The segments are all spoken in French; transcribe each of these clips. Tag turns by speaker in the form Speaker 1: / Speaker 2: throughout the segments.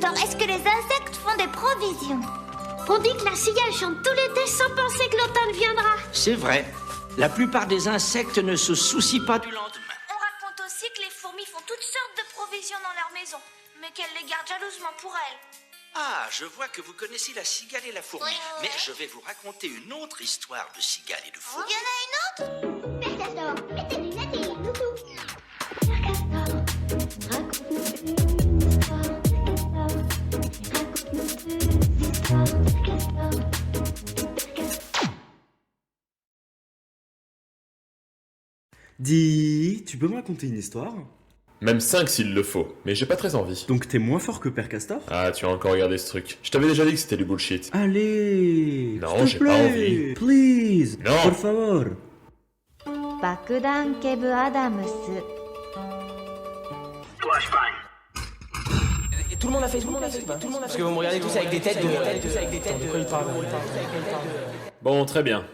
Speaker 1: Castor, est-ce que les insectes font des provisions?
Speaker 2: On dit que la cigale chante tout l'été sans penser que l'automne viendra.
Speaker 3: C'est vrai. La plupart des insectes ne se soucient pas du lendemain.
Speaker 1: On raconte aussi que les fourmis font toutes sortes de provisions dans leur maison, mais qu'elles les gardent jalousement pour elles.
Speaker 3: Ah, je vois que vous connaissez la cigale et la fourmi.
Speaker 1: Oui.
Speaker 3: Mais je vais vous raconter une autre histoire de cigale et de fourmi.
Speaker 1: Il y en a une autre?
Speaker 2: Père Castor, mets tes lunettes et loutou. Père Castor, raconte-nous une histoire. Raconte-nous deux histoires. Père Castor, Père Castor.
Speaker 4: Dis, tu peux me raconter une histoire?
Speaker 5: Même 5 s'il le faut, mais j'ai pas très envie.
Speaker 4: Donc t'es moins fort que Père Castor?
Speaker 5: Ah, tu as encore regardé ce truc. Je t'avais déjà dit que c'était du bullshit.
Speaker 4: Allez!
Speaker 5: Non,
Speaker 4: s'il te
Speaker 5: j'ai pas
Speaker 4: plaît,
Speaker 5: envie.
Speaker 4: Please!
Speaker 5: Non.
Speaker 4: Por favor!
Speaker 6: 爆弾ケブアダムス
Speaker 7: Tout le monde a fait, Parce que vous me regardez tous avec des têtes de... De quoi il parle?
Speaker 5: Bon, très bien.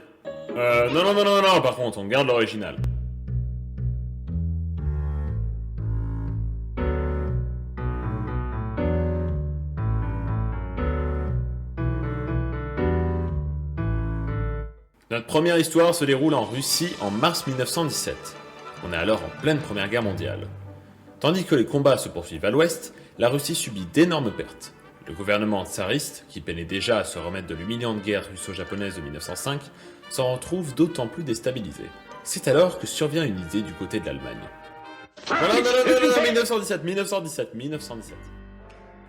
Speaker 5: Non, par contre, on garde l'original. Notre première histoire se déroule en Russie en mars 1917. On est alors en pleine Première Guerre mondiale. Tandis que les combats se poursuivent à l'ouest, la Russie subit d'énormes pertes. Le gouvernement tsariste, qui peinait déjà à se remettre de l'humiliante guerre russo-japonaise de 1905, s'en retrouve d'autant plus déstabilisé. C'est alors que survient une idée du côté de l'Allemagne. Non, 1917.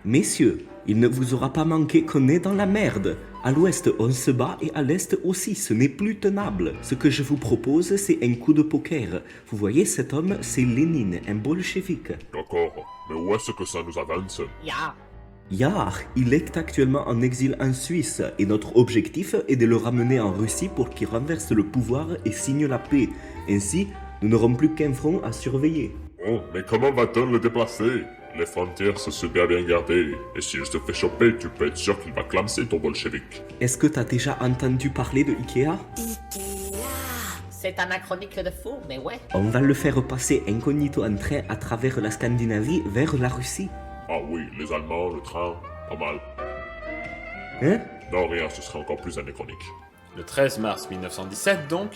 Speaker 4: Messieurs, il ne vous aura pas manqué qu'on est dans la merde. À l'ouest, on se bat et à l'est aussi, ce n'est plus tenable. Ce que je vous propose, c'est un coup de poker. Vous voyez, cet homme, c'est Lénine, un bolchevique.
Speaker 8: D'accord, mais où est-ce que ça nous avance?
Speaker 4: Yar, il est actuellement en exil en Suisse et notre objectif est de le ramener en Russie pour qu'il renverse le pouvoir et signe la paix. Ainsi, nous n'aurons plus qu'un front à surveiller.
Speaker 8: Oh, mais comment va-t-on le déplacer? Les frontières sont super bien gardées, et s'il se fait choper, tu peux être sûr qu'il va clamser ton bolchevique.
Speaker 4: Est-ce que t'as déjà entendu parler de Ikea?
Speaker 9: C'est anachronique de fou, mais ouais.
Speaker 4: On va le faire passer incognito en train à travers la Scandinavie vers la Russie.
Speaker 8: Ah oui, les Allemands, le train, pas mal.
Speaker 4: Hein?
Speaker 8: Non, rien, ce serait encore plus anachronique.
Speaker 5: Le 13 mars 1917 donc,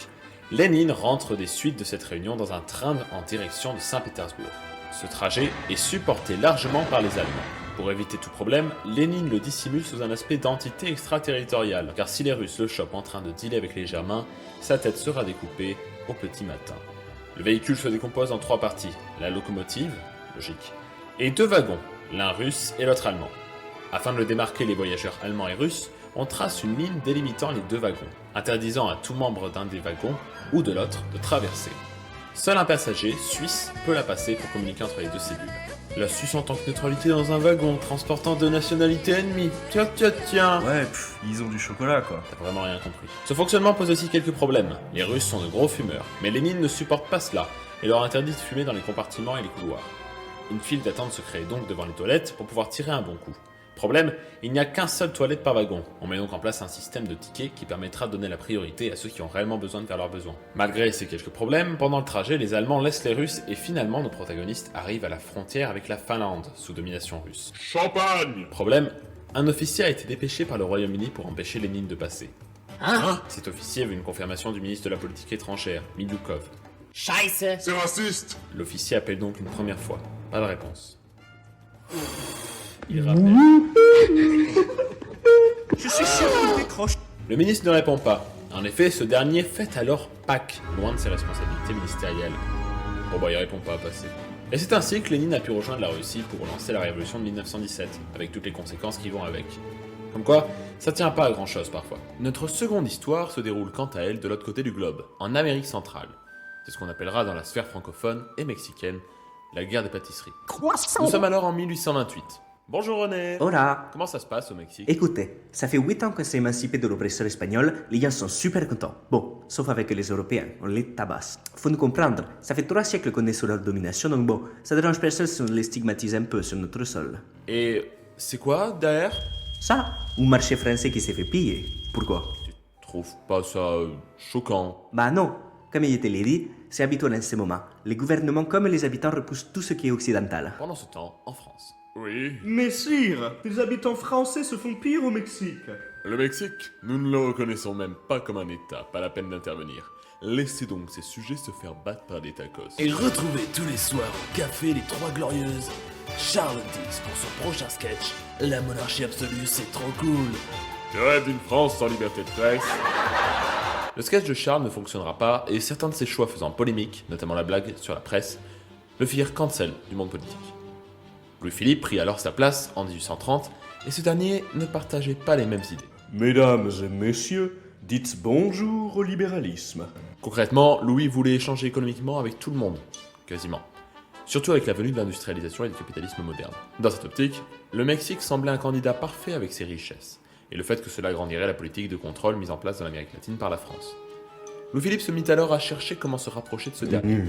Speaker 5: Lénine rentre des suites de cette réunion dans un train en direction de Saint-Pétersbourg. Ce trajet est supporté largement par les Allemands. Pour éviter tout problème, Lénine le dissimule sous un aspect d'entité extraterritoriale, car si les Russes le chopent en train de dealer avec les Germains, sa tête sera découpée au petit matin. Le véhicule se décompose en 3 parties, la locomotive, logique, et 2 wagons, l'un russe et l'autre allemand. Afin de le démarquer les voyageurs allemands et russes, on trace une ligne délimitant les 2 wagons, interdisant à tout membre d'un des wagons ou de l'autre de traverser. Seul un passager, suisse, peut la passer pour communiquer entre les 2 cellules. La Suisse en tant que neutralité dans un wagon, transportant 2 nationalités ennemies. Tiens.
Speaker 10: Ouais, ils ont du chocolat, quoi.
Speaker 5: T'as vraiment rien compris. Ce fonctionnement pose aussi quelques problèmes. Les Russes sont de gros fumeurs, mais Lénine ne supporte pas cela, et leur interdit de fumer dans les compartiments et les couloirs. Une file d'attente se crée donc devant les toilettes pour pouvoir tirer un bon coup. Problème, il n'y a qu'un seul toilette par wagon. On met donc en place un système de tickets qui permettra de donner la priorité à ceux qui ont réellement besoin de faire leurs besoins. Malgré ces quelques problèmes, pendant le trajet, les Allemands laissent les Russes et finalement nos protagonistes arrivent à la frontière avec la Finlande, sous domination russe.
Speaker 8: Champagne!
Speaker 5: Problème, un officier a été dépêché par le Royaume-Uni pour empêcher Lénine de passer. Cet officier veut une confirmation du ministre de la Politique étrangère, Miloukov.
Speaker 9: Scheiße.
Speaker 8: C'est raciste!
Speaker 5: L'officier appelle donc une première fois. Pas de réponse. Il rappelle.
Speaker 10: Je suis sûr qu'il décroche.
Speaker 5: Le ministre ne répond pas. En effet, ce dernier fait alors Pâques, loin de ses responsabilités ministérielles. Bon bah il répond pas à passer. Et c'est ainsi que Lénine a pu rejoindre la Russie pour lancer la révolution de 1917, avec toutes les conséquences qui vont avec. Comme quoi, ça tient pas à grand chose parfois. Notre seconde histoire se déroule quant à elle de l'autre côté du globe, en Amérique centrale. C'est ce qu'on appellera dans la sphère francophone et mexicaine la guerre des pâtisseries. Nous sommes alors en 1828. Bonjour René.
Speaker 4: Hola.
Speaker 5: Comment ça se passe au Mexique?
Speaker 4: Écoutez, ça fait 8 ans qu'on s'est émancipé de l'oppresseur espagnol, les gens sont super contents. Bon, sauf avec les Européens, on les tabasse. Faut nous comprendre, ça fait 3 siècles qu'on est sous leur domination, donc bon, ça dérange personne si on les stigmatise un peu sur notre sol.
Speaker 5: Et c'est quoi derrière?
Speaker 4: Ça, un marché français qui s'est fait piller. Pourquoi?
Speaker 5: Tu trouves pas ça choquant?
Speaker 4: Bah non, comme il te l'ai dit, c'est habituel en ce moment. Les gouvernements comme les habitants repoussent tout ce qui est occidental.
Speaker 5: Pendant ce temps, en France.
Speaker 8: Oui.
Speaker 10: Messire, les habitants français se font pire au Mexique.
Speaker 5: Le Mexique, nous ne le reconnaissons même pas comme un État, pas la peine d'intervenir. Laissez donc ces sujets se faire battre par des tacos.
Speaker 11: Et retrouvez tous les soirs au café Les Trois Glorieuses Charles X pour son prochain sketch. La monarchie absolue, c'est trop cool.
Speaker 5: Tu rêves d'une France sans liberté de presse? Le sketch de Charles ne fonctionnera pas et certains de ses choix faisant polémique, notamment la blague sur la presse, le firent cancel du monde politique. Louis-Philippe prit alors sa place en 1830 et ce dernier ne partageait pas les mêmes idées.
Speaker 10: Mesdames et messieurs, dites bonjour au libéralisme.
Speaker 5: Concrètement, Louis voulait échanger économiquement avec tout le monde, quasiment. Surtout avec la venue de l'industrialisation et du capitalisme moderne. Dans cette optique, le Mexique semblait un candidat parfait avec ses richesses, et le fait que cela agrandirait la politique de contrôle mise en place dans l'Amérique latine par la France. Louis-Philippe se mit alors à chercher comment se rapprocher de ce dernier.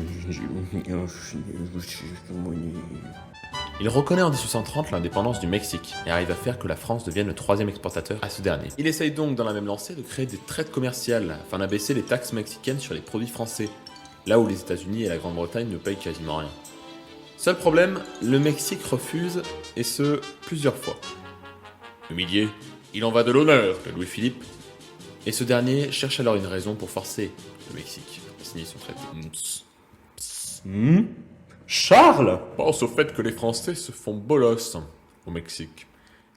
Speaker 5: Il reconnaît en 1830 l'indépendance du Mexique et arrive à faire que la France devienne le troisième exportateur à ce dernier. Il essaye donc dans la même lancée de créer des traites commerciales afin d'abaisser les taxes mexicaines sur les produits français, là où les États-Unis et la Grande-Bretagne ne payent quasiment rien. Seul problème, le Mexique refuse, et ce, plusieurs fois. Humilié, il en va de l'honneur de Louis-Philippe, et ce dernier cherche alors une raison pour forcer le Mexique à signer son traité.
Speaker 10: Charles?
Speaker 5: Pense au fait que les Français se font bolos au Mexique.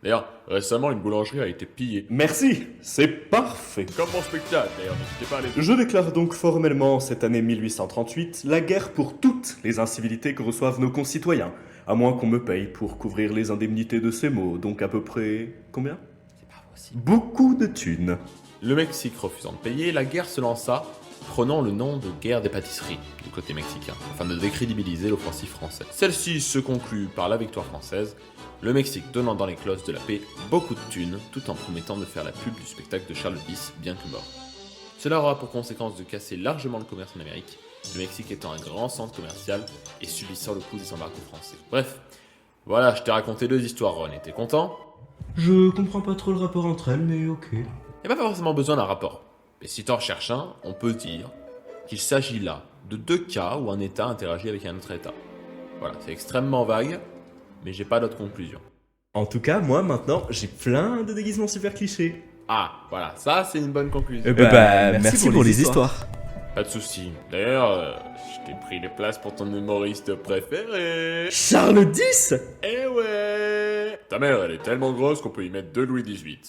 Speaker 5: D'ailleurs, récemment, une boulangerie a été pillée.
Speaker 10: Merci, c'est parfait.
Speaker 5: Comme mon spectacle, d'ailleurs, n'hésitez pas à aller...
Speaker 10: Je déclare donc formellement cette année 1838 la guerre pour toutes les incivilités que reçoivent nos concitoyens, à moins qu'on me paye pour couvrir les indemnités de ces maux, donc à peu près... combien?
Speaker 5: C'est pas possible.
Speaker 10: Beaucoup de thunes.
Speaker 5: Le Mexique refusant de payer, la guerre se lança, prenant le nom de guerre des pâtisseries du côté mexicain, afin de décrédibiliser l'offensive française. Celle-ci se conclut par la victoire française, le Mexique donnant dans les clauses de la paix beaucoup de thunes, tout en promettant de faire la pub du spectacle de Charles X, bien que mort. Cela aura pour conséquence de casser largement le commerce en Amérique, le Mexique étant un grand centre commercial et subissant le coup des embargos français. Bref, voilà, je t'ai raconté 2 histoires, Ron, et t'es content?
Speaker 10: Je comprends pas trop le rapport entre elles, mais ok.
Speaker 5: Il n'y a pas forcément besoin d'un rapport. Mais si t'en cherches un, on peut dire qu'il s'agit là de 2 cas où un État interagit avec un autre État. Voilà, c'est extrêmement vague, mais j'ai pas d'autre conclusion.
Speaker 10: En tout cas, moi, maintenant, j'ai plein de déguisements super clichés.
Speaker 5: Ah, voilà, ça c'est une bonne conclusion.
Speaker 10: Merci pour les histoires.
Speaker 5: Pas de soucis. D'ailleurs, je t'ai pris les places pour ton humoriste préféré.
Speaker 10: Charles X?
Speaker 5: Eh ouais. Ta mère, elle est tellement grosse qu'on peut y mettre 2 Louis XVIII.